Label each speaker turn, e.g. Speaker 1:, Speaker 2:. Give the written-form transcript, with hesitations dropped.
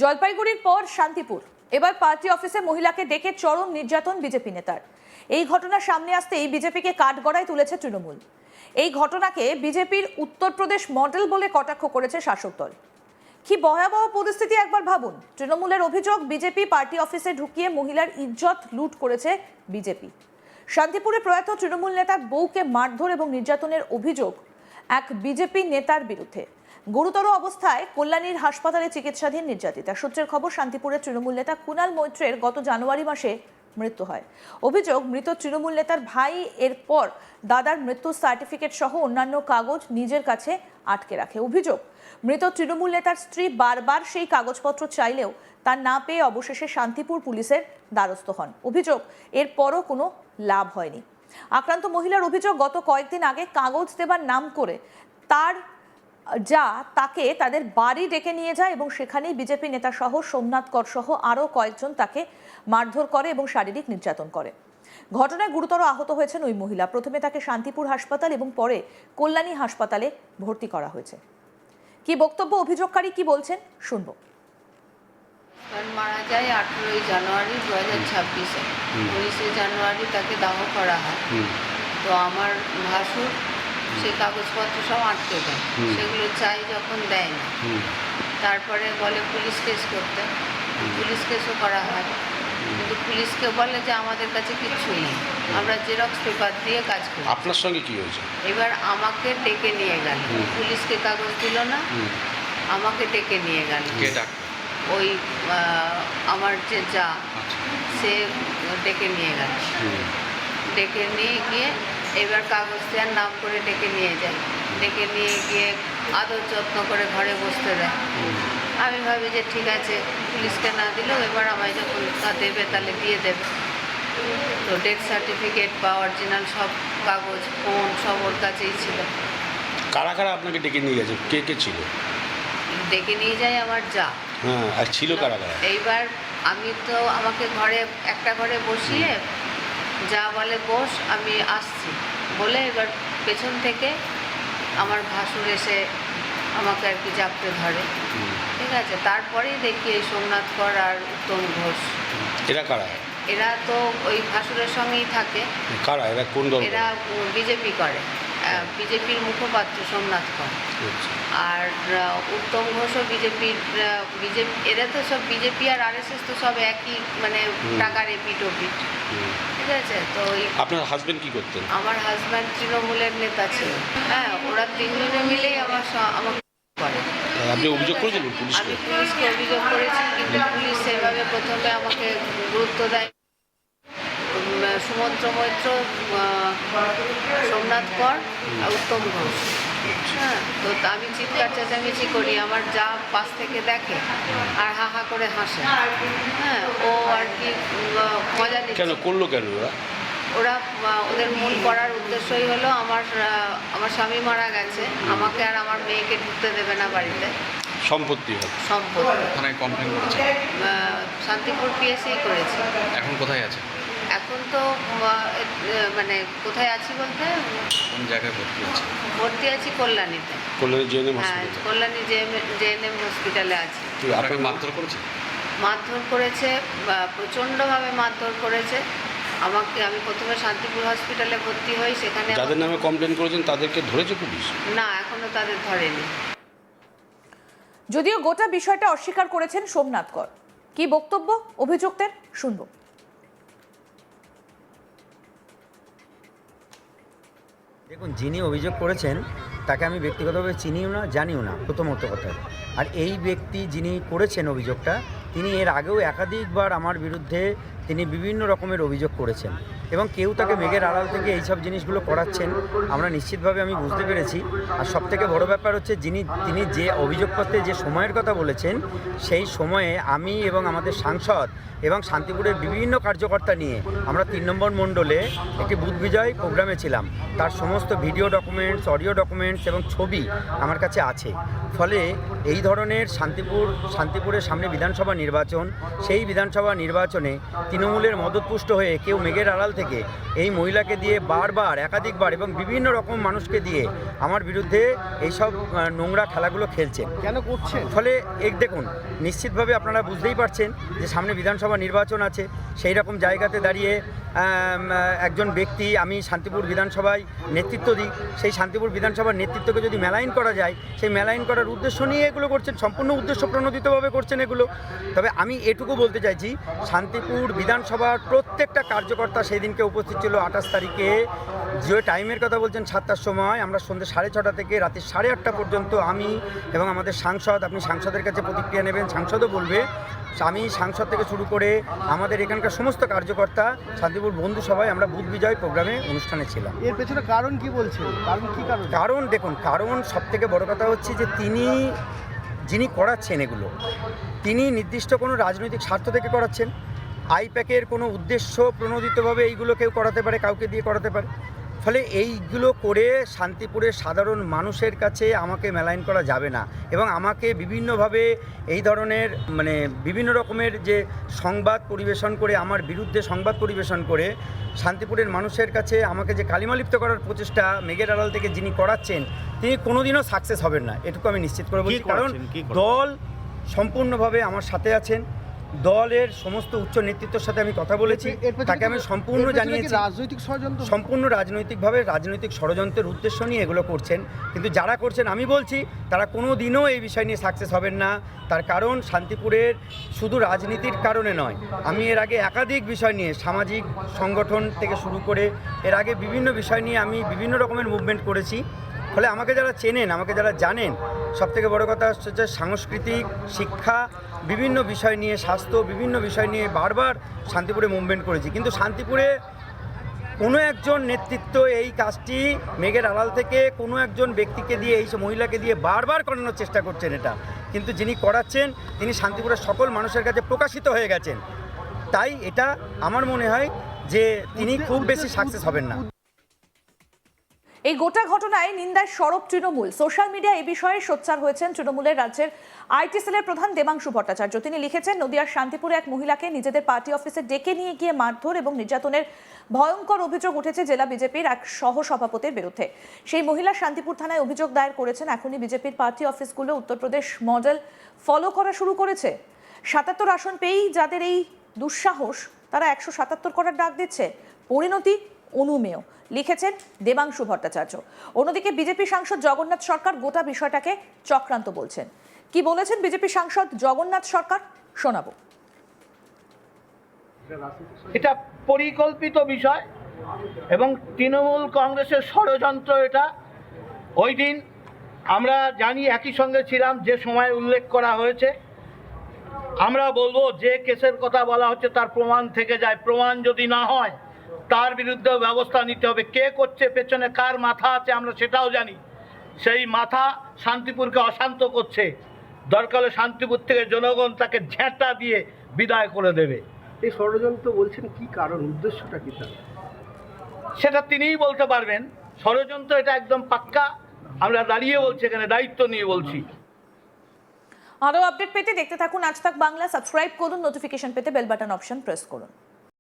Speaker 1: জলপাইগুড়ির পর শান্তিপুর, এবার পার্টি অফিসে মহিলাকে ডেকে চরম নির্যাতন বিজেপি নেতার। এই ঘটনা সামনে আসতেই বিজেপিকে কাঠগড়ায় তুলেছে তৃণমূল। এই ঘটনাকে বিজেপির উত্তরপ্রদেশ মডেল বলে কটাক্ষ করেছে শাসক দল। কি ভয়াবহ পরিস্থিতি একবার ভাবুন। তৃণমূলের অভিযোগ, বিজেপি পার্টি অফিসে ঢুকিয়ে মহিলার ইজ্জত লুট করেছে বিজেপি। শান্তিপুরে প্রয়াত তৃণমূল নেতার বউকে মারধর এবং নির্যাতনের অভিযোগ এক বিজেপি নেতার বিরুদ্ধে। গুরুতর অবস্থায় কল্যাণীর হাসপাতালে চিকিৎসাধীন নির্যাতিতা। সূত্রের খবর, শান্তিপুরের তৃণমূল নেতা কুণাল মৈত্রের গত জানুয়ারি মাসে মৃত্যু হয়। অভিযোগ, মৃত তৃণমূল নেতার ভাই এরপর দাদার মৃত্যুর সার্টিফিকেট সহ অন্যান্য কাগজ নিজের কাছে আটকে রাখে। অভিযোগ, মৃত তৃণমূল নেতার স্ত্রী বারবার সেই কাগজপত্র চাইলেও তা না পেয়ে অবশেষে শান্তিপুর পুলিশের দ্বারস্থ হন। অভিযোগ, এরপরও কোনো লাভ হয়নি। আক্রান্ত মহিলার অভিযোগ, গত কয়েকদিন আগে কাগজ দেবার নাম করে তাকে তাদের বাড়ি ডেকে নিয়ে যায় এবং সেখানেই বিজেপি নেতা সহ সোমনাথ কর সহ আরও কয়েকজন তাকে মারধর করে এবং শারীরিক নির্যাতন করে। ঘটনায় গুরুতর আহত হয়েছেন ওই মহিলা। প্রথমে তাকে শান্তিপুর হাসপাতাল এবং পরে কল্যাণী হাসপাতালে ভর্তি করা হয়েছে। কি বক্তব্য, অভিযোগকারী কি বলছেন শুনবো।
Speaker 2: মারা যায় 18 জানুয়ারি 2026-এ। 19 জানুয়ারি তাকে দাহ করা হয়। তো আমার ভাসুর সেই কাগজপত্র সব আটকে দেয়, সেগুলো চাই যখন দেয় না। তারপরে বলে পুলিশ কেস করতে, পুলিশ কেসও করা হয়, কিন্তু পুলিশকে বলে যে আমাদের কাছে কিচ্ছু নেই, আমরা জেরক্স পেপার দিয়ে কাজ করি।
Speaker 3: আপনার সঙ্গে কি হয়েছে?
Speaker 2: এবার আমাকে ডেকে নিয়ে গেল, পুলিশকে কাগজ দিল না, আমাকে ডেকে নিয়ে গেল। ওই আমার যে যা, সে ডেকে নিয়ে গেল। ডেকে নিয়ে গিয়ে এবার কাগজ দেওয়ার নাম করে ডেকে নিয়ে যায়। ডেকে নিয়ে গিয়ে আদর যত্ন করে ঘরে বসতে দেয়। আমি ভাবি যে ঠিক আছে, পুলিশকে না দিলেও এবার আমায় যখন দেবে তাহলে দিয়ে দেবে। তো ডেথ সার্টিফিকেট বা অরিজিনাল সব কাগজ, ফোন সব ওর কাছেই ছিল।
Speaker 3: কারা কারা আপনাকে ডেকে নিয়ে গেছে? কে কে ছিল?
Speaker 2: ডেকে নিয়ে যায় আমার যা।
Speaker 3: হ্যাঁ, আর ছিল কারা কারা?
Speaker 2: এইবার আমি তো আমাকে ঘরে একটা ঘরে বসিয়ে যা বলে বস, আমি আসছি বলে এবার পেছন থেকে আমার ভাসুর এসে আমাকে আর কি জাপটে ধরে। ঠিক আছে, তারপরেই দেখি এই সোমনাথ কর আর উত্তম ঘোষ।
Speaker 3: এরা কারা?
Speaker 2: এরা তো ওই ভাসুরের সঙ্গেই থাকে।
Speaker 3: কারা এরা? কোন দল?
Speaker 2: এরা বিজেপি করে, বিজেপির মুখপাত্র সোমনাথ কর। আর উত্তম ঘোষও বিজেপির। এরা তো সব বিজেপি আর আরএসএস তো সব একই, মানে টাকার এপিটোপিট। ঠিক আছে। তো
Speaker 3: আপনার হাজবেন্ড কি করতেন?
Speaker 2: আমার হাজব্যান্ড তৃণমূলের নেতা ছিল। হ্যাঁ, ওরা তিনজনে মিলেই আমাকে করে।
Speaker 3: আপনি অভিযোগ করেছিলেন পুলিশকে?
Speaker 2: আমি পুলিশকে অভিযোগ করেছি, কিন্তু পুলিশ সেভাবে প্রথমে আমাকে গুরুত্ব দেয়। সুমন্ত্র মৈত্র, সোমনাথ কর আর উত্তম ঘোষ। হ্যাঁ, তো আমি চিৎকার চেঁচামেচি করি, আমার যা পাশ থেকে দেখে আর হা হা করে হাসে। হ্যাঁ, ও আর কি মজা নিচ্ছে।
Speaker 3: কেন করলো কেন
Speaker 2: ওরা? ওদের মূল করার উদ্দেশ্যই হলো আমার স্বামী মারা গেছে, আমাকে আর আমার মেয়েকে ঢুকতে দেবে না বাড়িতে।
Speaker 3: সম্পত্তি
Speaker 4: থানায় কমপ্লেন করেছে?
Speaker 2: শান্তিপুর পিএসই করেছে।
Speaker 4: এখন কোথায় আছে?
Speaker 2: এখন তো মানে কোথায় আছি বলতে,
Speaker 4: কোন জায়গায় ভর্তি আছে?
Speaker 2: ভর্তি আছি কল্যাণীতে।
Speaker 3: কল্যাণী জেএনএম
Speaker 2: হ্যাঁ,
Speaker 3: হসপিটালে।
Speaker 2: কল্যাণী জেএনএম হসপিটালে আছি।
Speaker 4: আপনাকে মারধর করেছে?
Speaker 2: মারধর করেছে, প্রচণ্ডভাবে মারধর করেছে আমাকে। আমি প্রথমে শান্তিপুর হসপিটালে ভর্তি হই, সেখানে
Speaker 3: যাদের নামে কমপ্লেন করেছেন তাদেরকে ধরেছে পুলিশ?
Speaker 2: না, এখনো তাদের ধরেনি।
Speaker 1: যদিও গোটা বিষয়টা অস্বীকার করেছেন সোমনাথ কর। কি বক্তব্য অভিযুক্তের শুনবো।
Speaker 5: দেখুন, যিনি অভিযোগ করেছেন তাকে আমি ব্যক্তিগতভাবে চিনিও না, জানিও না, প্রথমত কথা। আর এই ব্যক্তি যিনি করেছেন অভিযোগটা, তিনি এর আগেও একাধিকবার আমার বিরুদ্ধে তিনি বিভিন্ন রকমের অভিযোগ করেছেন এবং কেউ তাকে মেঘের আড়াল থেকে এইসব জিনিসগুলো করাচ্ছেন আমরা নিশ্চিতভাবে আমি বুঝতে পেরেছি। আর সবথেকে বড় ব্যাপার হচ্ছে তিনি যে অভিযোগপত্রে যে সময়ের কথা বলেছেন, সেই সময়ে আমি এবং আমাদের সাংসদ এবং শান্তিপুরের বিভিন্ন কার্যকর্তা নিয়ে আমরা 3 নম্বর মণ্ডলে একটি বুথ বিজয় প্রোগ্রামে ছিলাম। তার সমস্ত ভিডিও ডকুমেন্টস, অডিও ডকুমেন্টস এবং ছবি আমার কাছে আছে। ফলে এই ধরনের শান্তিপুরের সামনে বিধানসভা নির্বাচন, সেই বিধানসভা নির্বাচনে তৃণমূলের মদতপুষ্ট হয়ে কেউ মেঘের আড়াল থেকে এই মহিলাকে দিয়ে বারবার একাধিকবার এবং বিভিন্ন রকম মানুষকে দিয়ে আমার বিরুদ্ধে এইসব নোংরা খেলাগুলো খেলছেন।
Speaker 6: কেন করছেন?
Speaker 5: ফলে দেখুন, নিশ্চিতভাবে আপনারা বুঝতেই পারছেন যে সামনে বিধানসভা নির্বাচন আছে। সেই রকম জায়গাতে দাঁড়িয়ে একজন ব্যক্তি, আমি শান্তিপুর বিধানসভায় নেতৃত্ব দিই, সেই শান্তিপুর বিধানসভার নেতৃত্বকে যদি মেলাইন করা যায়, সেই মেলাইন করার উদ্দেশ্য নিয়ে এগুলো করছেন, সম্পূর্ণ উদ্দেশ্য প্রণোদিতভাবে করছেন এগুলো। তবে আমি এটুকু বলতে চাইছি, শান্তিপুর বিধানসভার প্রত্যেকটা কার্যকর্তা সেই দিনকে উপস্থিত ছিল। 28 তারিখে যে টাইমের কথা বলছেন 7টার সময়, আমরা সন্ধ্যে 6:30 থেকে রাতে 8:30 পর্যন্ত আমি এবং আমাদের সাংসদ, আপনি সাংসদের কাছে প্রতিক্রিয়া নেবেন, সাংসদও বলবে, আমি সাংসদ থেকে শুরু করে আমাদের এখানকার সমস্ত কার্যকর্তা শান্তিপুর বন্ধু সভায় আমরা বুথ বিজয় প্রোগ্রামে অনুষ্ঠানে ছিলাম।
Speaker 6: এর পেছনে কারণ কি বলছেন?
Speaker 5: কারণ দেখুন, কারণ সবথেকে বড় কথা হচ্ছে যে যিনি করাচ্ছেন এগুলো, তিনি নির্দিষ্ট কোনো রাজনৈতিক স্বার্থ থেকে করাচ্ছেন। আইপ্যাকের কোনো উদ্দেশ্য প্রণোদিতভাবে এইগুলো কেউ করাতে পারে, কাউকে দিয়ে করাতে পারে। ফলে এইগুলো করে শান্তিপুরের সাধারণ মানুষের কাছে আমাকে মেলাইন করা যাবে না, এবং আমাকে বিভিন্নভাবে এই ধরনের বিভিন্ন রকমের যে সংবাদ পরিবেশন করে, আমার বিরুদ্ধে সংবাদ পরিবেশন করে শান্তিপুরের মানুষের কাছে আমাকে যে কালিমালিপ্ত করার প্রচেষ্টা মেঘের আড়াল থেকে যিনি করাচ্ছেন, তিনি কোনোদিনও সাকসেস হবেন না, এটুকু আমি নিশ্চিত করে বলছি। কারণ দল সম্পূর্ণভাবে আমার সাথে আছেন, দলের সমস্ত উচ্চ নেতৃত্বের সাথে আমি কথা বলেছি, তাকে আমি সম্পূর্ণ জানিয়েছি।
Speaker 6: রাজনৈতিক ষড়যন্ত্র,
Speaker 5: সম্পূর্ণ রাজনৈতিকভাবে রাজনৈতিক ষড়যন্ত্রের উদ্দেশ্য নিয়ে এগুলো করছেন, কিন্তু যারা করছেন আমি বলছি তারা কোনো দিনও এই বিষয় নিয়ে সাকসেস হবেন না। তার কারণ শান্তিপুরের শুধু রাজনীতির কারণে নয়, আমি এর আগে একাধিক বিষয় নিয়ে, সামাজিক সংগঠন থেকে শুরু করে এর আগে বিভিন্ন বিষয় নিয়ে আমি বিভিন্ন রকমের মুভমেন্ট করেছি। ফলে আমাকে যারা চেনেন, আমাকে যারা জানেন, সবথেকে বড় কথা হচ্ছে যে সাংস্কৃতিক, শিক্ষা, বিভিন্ন বিষয় নিয়ে, স্বাস্থ্য, বিভিন্ন বিষয় নিয়ে বারবার শান্তিপুরে মুভমেন্ট করেছি। কিন্তু শান্তিপুরে কোনো একজন নেতৃত্ব এই কাজটি মেঘের আড়াল থেকে কোনো একজন ব্যক্তিকে দিয়ে, এই মহিলাকে দিয়ে বারবার করানোর চেষ্টা করছেন এটা, কিন্তু যিনি করাচ্ছেন তিনি শান্তিপুরের সকল মানুষের কাছে প্রকাশিত হয়ে গেছেন। তাই এটা আমার মনে হয় যে তিনি খুব বেশি সাকসেস হবেন না।
Speaker 1: এই গোটা ঘটনায় নিন্দায় সরব তৃণমূল। সোশ্যাল মিডিয়া এই বিষয়ে সোচ্চার হয়েছেন তৃণমূলের রাজ্যের আইটি সেলের প্রধান দেবাংশু ভট্টাচার্য। তিনি লিখেছেন, নদিয়ার শান্তিপুরে এক মহিলাকে নিজেদের পার্টি অফিসে ডেকে নিয়ে গিয়ে মারধর এবং নির্যাতনের ভয়ঙ্কর অভিযোগ উঠেছে জেলা বিজেপির এক সহসভাপতির বিরুদ্ধে। সেই মহিলা শান্তিপুর থানায় অভিযোগ দায়ের করেছেন। এখনই বিজেপির পার্টি অফিসগুলো উত্তরপ্রদেশ মডেল ফলো করা শুরু করেছে। 77 আসন পেয়েই যাদের এই দুঃসাহস, তারা 177 করার ডাক দিচ্ছে। পরিণতি অনুমেয়, লিখেছেন দেবাংশু ভট্টাচার্য। অন্যদিকে বিজেপি সাংসদ জগন্নাথ সরকার গোটা বিষয়টাকে চক্রান্ত বলছেন। কি বলেছেন বিজেপি সাংসদ জগন্নাথ সরকার, শোনাবো।
Speaker 7: এটা পরিকল্পিত বিষয় এবং তৃণমূল কংগ্রেসের ষড়যন্ত্র এটা। ওই দিন আমরা জানি, একই সঙ্গে ছিলাম যে সময় উল্লেখ করা হয়েছে। আমরা বলবো যে কেসের কথা বলা হচ্ছে তার প্রমাণ থেকে যায়, প্রমাণ যদি না হয় তার বিরুদ্ধে ব্যবস্থা নিতে হবে। কে করছে, পেছনে কার মাথা আছে আমরা সেটাও জানি। সেই মাথা শান্তিপুরকে অশান্ত করছে। দরকার হলে শান্তিপুর থেকে জনগণ তাকে ঝেঁটা দিয়ে বিদায় করে দেবে।
Speaker 6: এই ষড়যন্ত্র বলছেন, কি কারণ, উদ্দেশ্যটা কি তার?
Speaker 7: সেটা তিনিই বলতে পারবেন। ষড়যন্ত্র এটা একদম পাক্কা। আমরা দাঁড়িয়ে বলছি, এখানে দায়িত্ব নিয়ে বলছি।
Speaker 1: আরো আপডেট পেতে দেখতে থাকুন আজ তাক বাংলা। সাবস্ক্রাইব করুন, নোটিফিকেশন পেতে বেল বাটন অপশন প্রেস করুন।